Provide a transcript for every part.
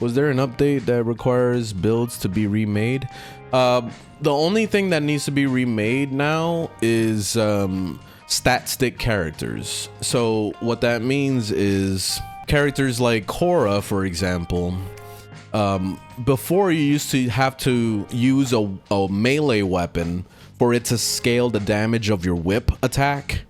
Was there an update that requires builds to be remade? The only thing that needs to be remade now is stat stick characters. So what that means is characters like Korra, for example. Before, you used to have to use a melee weapon for it to scale the damage of your whip attack.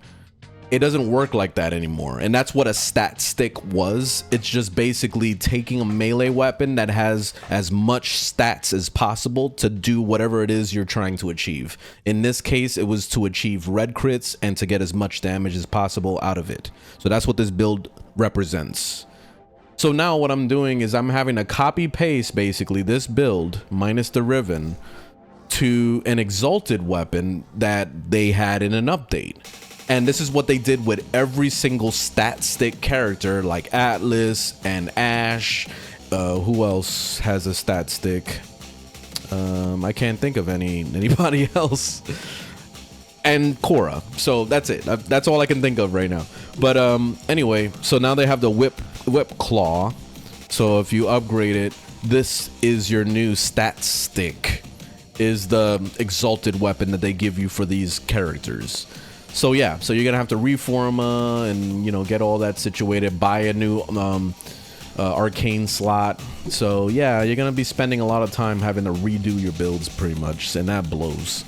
It doesn't work like that anymore, and that's what a stat stick was. It's just basically taking a melee weapon that has as much stats as possible to do whatever it is you're trying to achieve. In this case, it was to achieve red crits and to get as much damage as possible out of it. So that's what this build represents. So now what I'm doing is I'm having to copy paste basically this build minus the Riven to an exalted weapon that they had in an update. And this is what they did with every single stat stick character like Atlas and Ash. Who else has a stat stick? I can't think of anybody else. And Korra. So that's it. That's all I can think of right now. But anyway, so now they have the whip claw. So if you upgrade it, this is your new stat stick. Is the exalted weapon that they give you for these characters. So yeah, so you're gonna have to reform and you know, get all that situated, buy a new arcane slot. So yeah, you're gonna be spending a lot of time having to redo your builds pretty much, and that blows.